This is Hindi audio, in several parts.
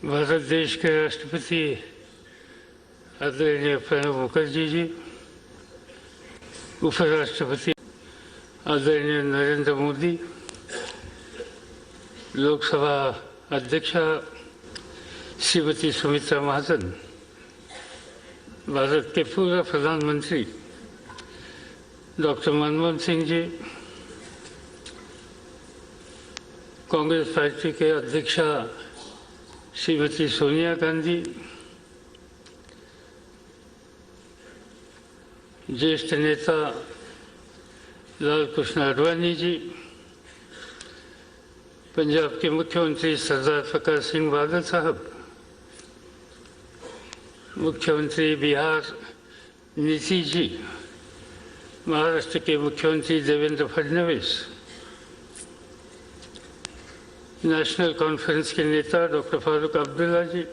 भारत देश के राष्ट्रपति आदरणीय प्रणब मुखर्जी जी, उपराष्ट्रपति आदरणीय नरेंद्र मोदी, लोकसभा अध्यक्षा श्रीमती सुमित्रा महाजन, भारत के पूर्व प्रधानमंत्री डॉक्टर मनमोहन सिंह जी, कांग्रेस पार्टी के अध्यक्षा श्रीमती सोनिया गांधी, ज्येष्ठ नेता लालकृष्ण आडवाणी जी, पंजाब के मुख्यमंत्री सरदार प्रकाश सिंह बादल साहब, मुख्यमंत्री बिहार नीतीश जी, महाराष्ट्र के मुख्यमंत्री देवेंद्र फडणवीस, नेशनल कॉन्फ्रेंस के नेता डॉक्टर फारूक अब्दुल्ला जी,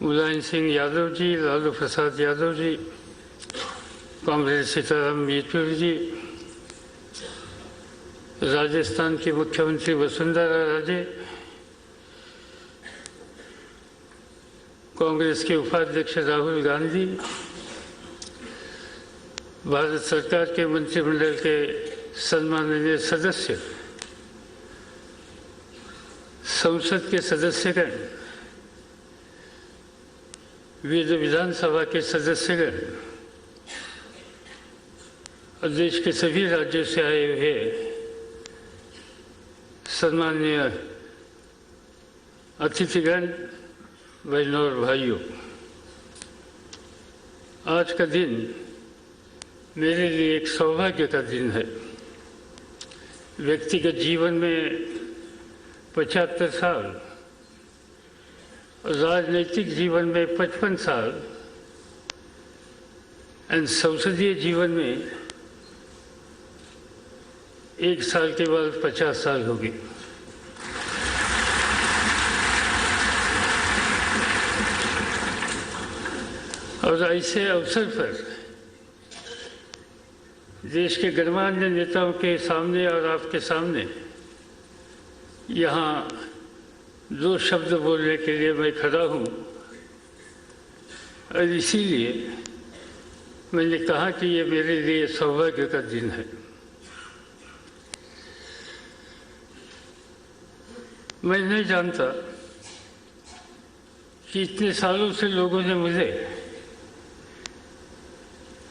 मुलायम सिंह यादव जी, लालू प्रसाद यादव जी, कॉमरेड सीताराम येचुरी जी, राजस्थान की मुख्यमंत्री वसुंधरा राजे, कांग्रेस के उपाध्यक्ष राहुल गांधी, भारत सरकार के मंत्रिमंडल के सम्माननीय सदस्य, संसद के सदस्यगण, विधानसभा के सदस्यगण और देश के सभी राज्यों से आए हुए सम्माननीय अतिथिगण, बहनों और भाइयों, आज का दिन मेरे लिए एक सौभाग्य का दिन है। व्यक्तिगत जीवन में 75 साल और राजनीतिक जीवन में 55 साल और संसदीय जीवन में 1 साल के बाद 50 साल हो गए। और ऐसे अवसर पर देश के गणमान्य नेताओं के सामने और आपके सामने यहाँ 2 शब्द बोलने के लिए मैं खड़ा हूँ और इसीलिए मैंने कहा कि ये मेरे लिए सौभाग्य का दिन है। मैं नहीं जानता कि इतने सालों से लोगों ने मुझे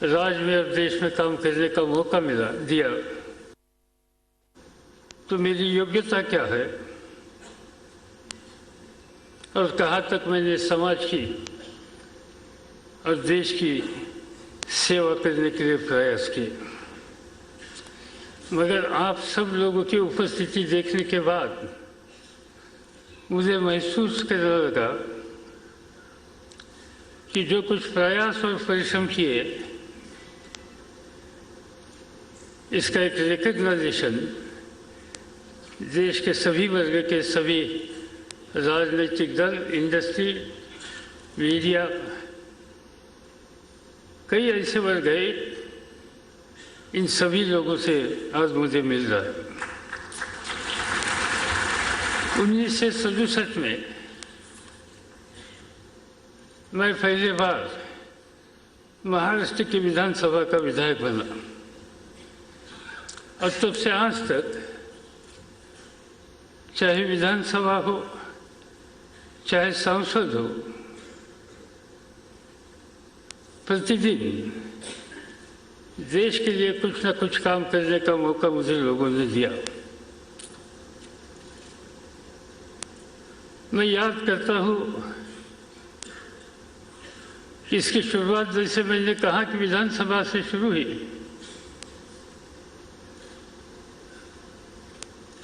राज्य में और देश में काम करने का मौका दिया, तो मेरी योग्यता क्या है और कहाँ तक मैंने समाज की और देश की सेवा करने के लिए प्रयास किए। मगर आप सब लोगों की उपस्थिति देखने के बाद मुझे महसूस करने लगा कि जो कुछ प्रयास और परिश्रम किए, इसका एक रिकग्नाइजेशन देश के सभी वर्ग के सभी राजनीतिक दल, इंडस्ट्री, मीडिया, कई ऐसे वर्ग हैं, इन सभी लोगों से आज मुझे मिल रहा है। 1967 में मैं पहली बार महाराष्ट्र की विधानसभा का विधायक बना और तब से आज तक चाहे विधानसभा हो चाहे संसद हो, प्रतिदिन देश के लिए कुछ न कुछ काम करने का मौका मुझे लोगों ने दिया। मैं याद करता हूँ कि इसकी शुरुआत जैसे मैंने कहा कि विधानसभा से शुरू हुई,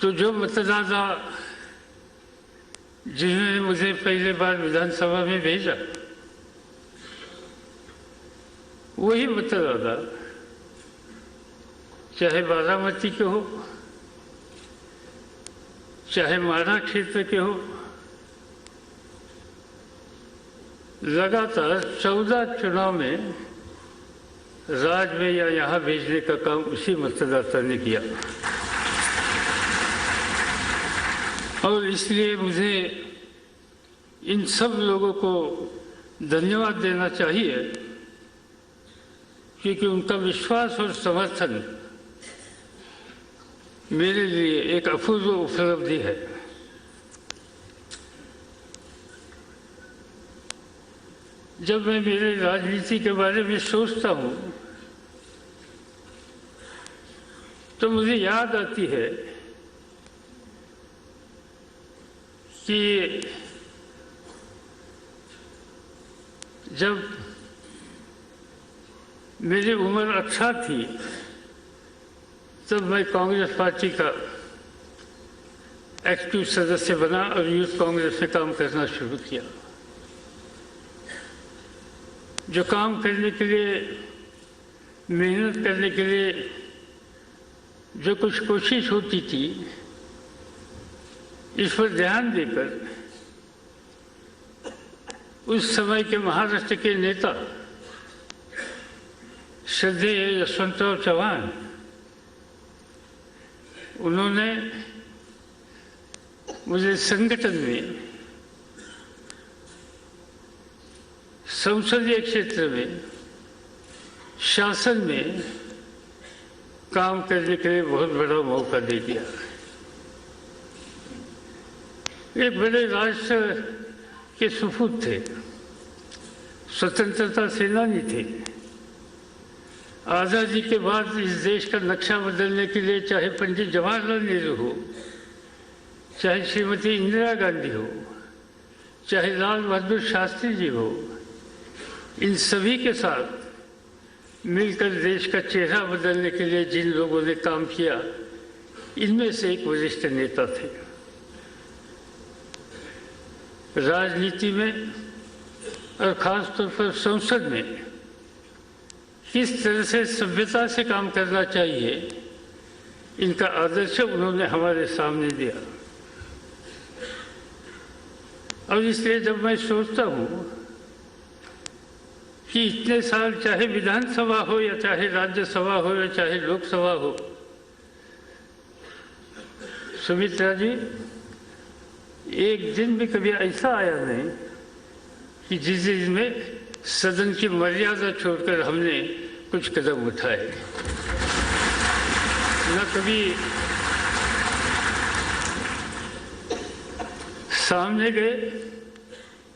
तो जो मतदाता जिन्होंने मुझे पहले बार विधानसभा में भेजा, वही मतदाता चाहे बारामती के हो, चाहे मारा क्षेत्र के हो, लगातार 14 चुनाव में राज्य में या यहाँ भेजने का काम उसी मतदाता ने किया। और इसलिए मुझे इन सब लोगों को धन्यवाद देना चाहिए, क्योंकि उनका विश्वास और समर्थन मेरे लिए एक अपूर्व उपलब्धि है। जब मैं मेरे राजनीति के बारे में सोचता हूँ तो मुझे याद आती है कि जब मेरी उम्र 18 थी तब मैं कांग्रेस पार्टी का एक्टिव सदस्य बना और यूथ कांग्रेस में काम करना शुरू किया। जो काम करने के लिए, मेहनत करने के लिए जो कुछ कोशिश होती थी, इस पर ध्यान देकर उस समय के महाराष्ट्र के नेता श्रद्धेय यशवंतराव चव्हाण, उन्होंने मुझे संगठन में, संसदीय क्षेत्र में, शासन में काम करने के लिए बहुत बड़ा मौका दे दिया। एक बड़े राष्ट्र के सुपूत थे, स्वतंत्रता सेनानी थे। आज़ादी के बाद इस देश का नक्शा बदलने के लिए चाहे पंडित जवाहरलाल नेहरू हो, चाहे श्रीमती इंदिरा गांधी हो, चाहे लाल बहादुर शास्त्री जी हो, इन सभी के साथ मिलकर देश का चेहरा बदलने के लिए जिन लोगों ने काम किया, इनमें से एक वरिष्ठ नेता थे। राजनीति में और खास तौर पर संसद में किस तरह से सभ्यता से काम करना चाहिए, इनका आदर्श उन्होंने हमारे सामने दिया। और इसलिए जब मैं सोचता हूँ कि इतने साल चाहे विधानसभा हो या चाहे राज्यसभा हो या चाहे लोकसभा हो, सुमित्रा जी, एक दिन भी कभी ऐसा आया नहीं कि जिस दिन में सदन की मर्यादा छोड़कर हमने कुछ कदम उठाए। न कभी सामने गए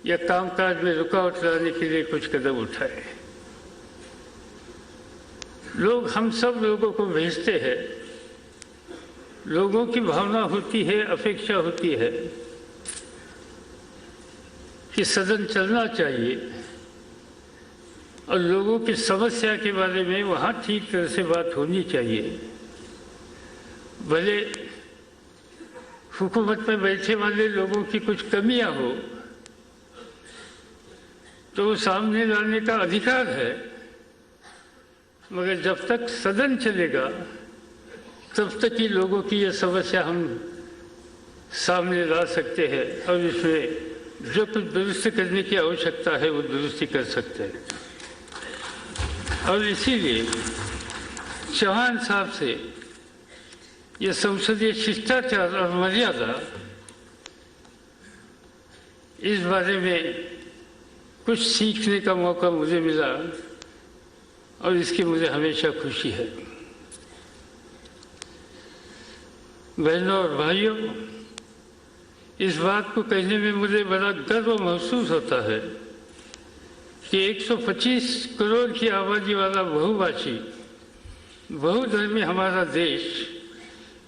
या कामकाज में रुकावट लाने के लिए कुछ कदम उठाए। लोग हम सब लोगों को भेजते हैं, लोगों की भावना होती है, अपेक्षा होती है कि सदन चलना चाहिए और लोगों की समस्या के बारे में वहाँ ठीक तरह से बात होनी चाहिए। भले हुकूमत में बैठे वाले लोगों की कुछ कमियां हो तो वो सामने लाने का अधिकार है, मगर जब तक सदन चलेगा तब तक ही लोगों की ये समस्या हम सामने ला सकते हैं और इसमें जो कुछ दुरुस्त करने की आवश्यकता है वो दुरुस्ती कर सकते हैं। और इसीलिए चौहान साहब से ये संसदीय शिष्टाचार और मर्यादा, इस बारे में कुछ सीखने का मौका मुझे मिला और इसकी मुझे हमेशा खुशी है। बहनों और भाइयों, इस बात को कहने में मुझे बड़ा गर्व महसूस होता है कि 125 करोड़ की आबादी वाला बहुभाषी, बहुधर्मी हमारा देश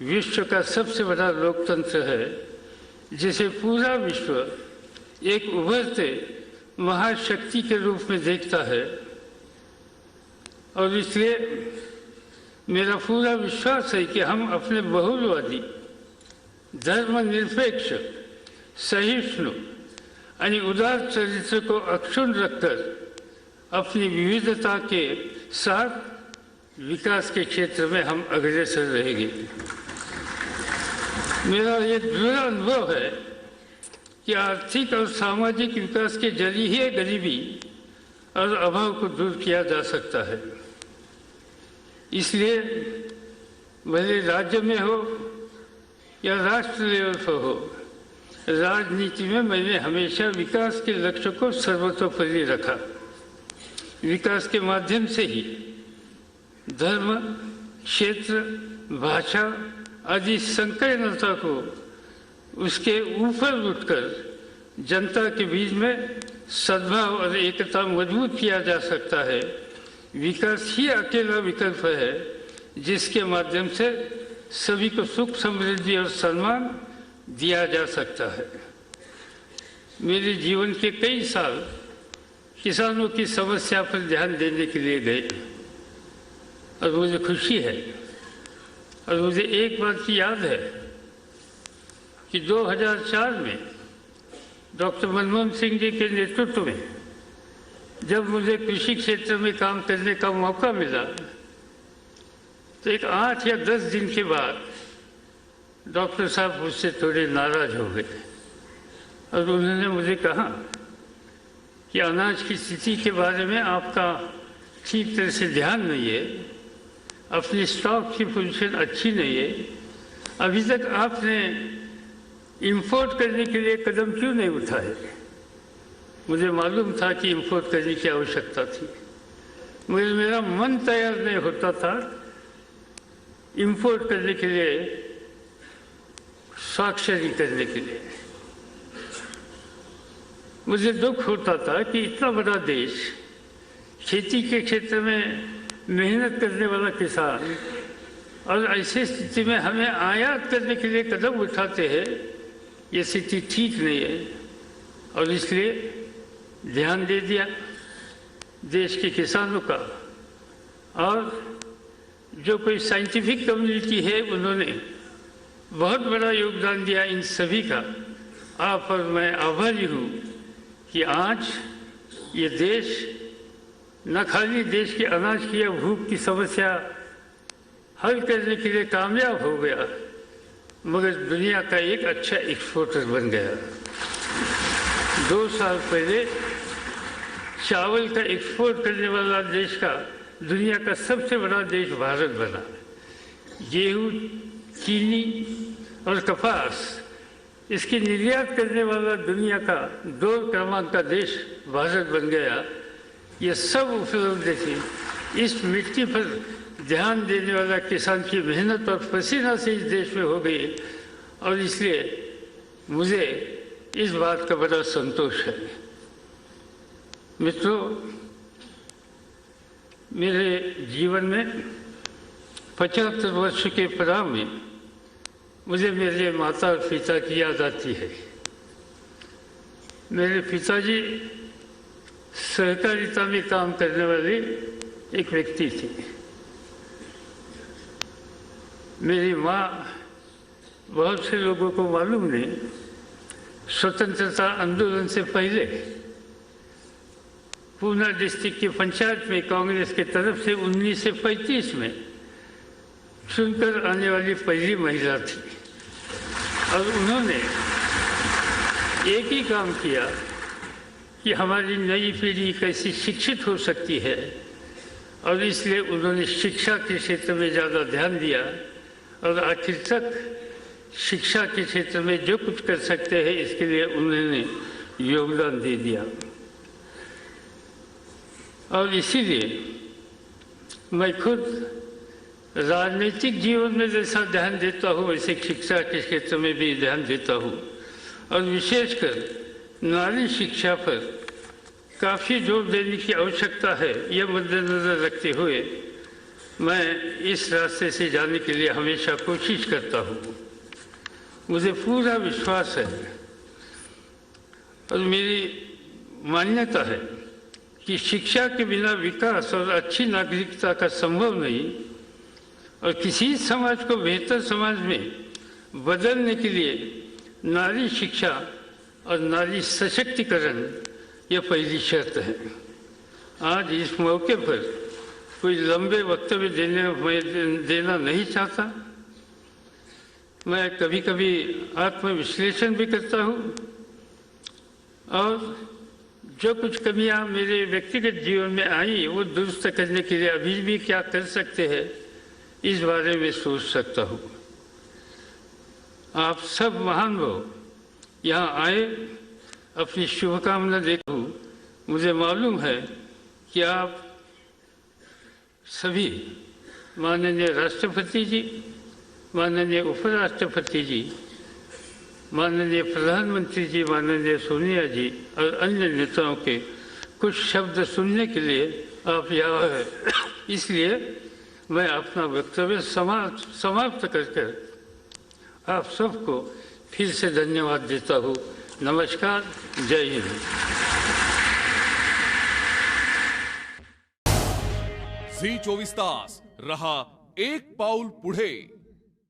विश्व का सबसे बड़ा लोकतंत्र है, जिसे पूरा विश्व एक उभरते महाशक्ति के रूप में देखता है। और इसलिए मेरा पूरा विश्वास है कि हम अपने बहुलवादी, धर्मनिरपेक्ष, सहिष्णु यानी उदार चरित्र को अक्षुण्ण रखकर अपनी विविधता के साथ विकास के क्षेत्र में हम अग्रसर रहेंगे। मेरा ये दृढ़ अनुभव है कि आर्थिक और सामाजिक विकास के जरिए ही गरीबी और अभाव को दूर किया जा सकता है। इसलिए भले राज्य में हो या राष्ट्र लेवल पर हो, राजनीति में मैंने हमेशा विकास के लक्ष्य को सर्वतोपरि रखा। विकास के माध्यम से ही धर्म, क्षेत्र, भाषा आदि संकीर्णता को उसके ऊपर उठकर जनता के बीच में सद्भाव और एकता मजबूत किया जा सकता है। विकास ही अकेला विकल्प है जिसके माध्यम से सभी को सुख, समृद्धि और सम्मान दिया जा सकता है। मेरे जीवन के कई साल किसानों की समस्या पर ध्यान देने के लिए गए और मुझे खुशी है और मुझे एक बात की याद है कि 2004 में डॉक्टर मनमोहन सिंह जी के नेतृत्व में जब मुझे कृषि क्षेत्र में काम करने का मौका मिला तो एक 8 या 10 दिन के बाद डॉक्टर साहब मुझसे थोड़े नाराज हो गए और उन्होंने मुझे कहा कि अनाज की स्थिति के बारे में आपका ठीक तरह से ध्यान नहीं है, अपनी स्टॉक की पोजीशन अच्छी नहीं है, अभी तक आपने इंपोर्ट करने के लिए कदम क्यों नहीं उठाए। मुझे मालूम था कि इंपोर्ट करने की आवश्यकता थी, मगर मेरा मन तैयार नहीं होता था इंपोर्ट करने के लिए, स्वाक्षरी करने के लिए। मुझे दुख होता था कि इतना बड़ा देश, खेती के क्षेत्र में मेहनत करने वाला किसान, और ऐसी स्थिति में हमें आयात करने के लिए कदम उठाते हैं, ये स्थिति ठीक नहीं है। और इसलिए ध्यान दे दिया देश के किसानों का, और जो कोई साइंटिफिक कम्युनिटी है उन्होंने बहुत बड़ा योगदान दिया। इन सभी का आप और मैं आभारी हूँ कि आज ये देश न खाली देश के अनाज की या भूख की समस्या हल करने के लिए कामयाब हो गया, मगर दुनिया का एक अच्छा एक्सपोर्टर बन गया। 2 साल पहले चावल का एक्सपोर्ट करने वाला देश का दुनिया का सबसे बड़ा देश भारत बना। गेहूँ, चीनी और कपास इसकी निर्यात करने वाला दुनिया का 2 क्रमांक का देश भारत बन गया। ये सब उपलब्धि थी। इस मिट्टी पर ध्यान देने वाला किसान की मेहनत और पसीना से इस देश में हो गई, और इसलिए मुझे इस बात का बड़ा संतोष है। मित्रों, मेरे जीवन में 75 वर्ष के पड़ाव में मुझे मेरे माता और पिता की याद आती है। मेरे पिताजी सहकारिता में काम करने वाले एक व्यक्ति थे। मेरी माँ, बहुत से लोगों को मालूम नहीं, स्वतंत्रता आंदोलन से पहले पूना डिस्ट्रिक्ट की पंचायत में कांग्रेस के तरफ से 1935 में चुनकर आने वाली पहली महिला थी, और उन्होंने एक ही काम किया कि हमारी नई पीढ़ी कैसी शिक्षित हो सकती है, और इसलिए उन्होंने शिक्षा के क्षेत्र में ज़्यादा ध्यान दिया, और आखिर तक शिक्षा के क्षेत्र में जो कुछ कर सकते हैं इसके लिए उन्होंने योगदान दे दिया। और इसीलिए मैं खुद राजनीतिक जीवन में जैसा ध्यान देता हूँ वैसे शिक्षा के क्षेत्र में भी ध्यान देता हूँ, और विशेषकर नारी शिक्षा पर काफ़ी जोर देने की आवश्यकता है। यह मद्देनजर रखते हुए मैं इस रास्ते से जाने के लिए हमेशा कोशिश करता हूँ। मुझे पूरा विश्वास है और मेरी मान्यता है कि शिक्षा के बिना विकास और अच्छी नागरिकता का संभव नहीं, और किसी समाज को बेहतर समाज में बदलने के लिए नारी शिक्षा और नारी सशक्तिकरण यह पहली शर्त है। आज इस मौके पर कोई लंबे वक्तव्य देना नहीं चाहता। मैं कभी कभी आत्मविश्लेषण भी करता हूँ, और जो कुछ कमियां मेरे व्यक्तिगत जीवन में आई वो दुरुस्त करने के लिए अभी भी क्या कर सकते हैं इस बारे में सोच सकता हूँ। आप सब महान हो यहाँ आए, अपनी शुभकामना देखूं। मुझे मालूम है कि आप सभी माननीय राष्ट्रपति जी, माननीय उपराष्ट्रपति जी, माननीय प्रधानमंत्री जी, माननीय सोनिया जी और अन्य नेताओं के कुछ शब्द सुनने के लिए आप यहाँ हैं। इसलिए मैं अपना वक्तव्य समाप्त करके आप सबको फिर से धन्यवाद देता हूँ। नमस्कार, जय हिंद। झी 24 तास रहा एक पाऊल पुढे।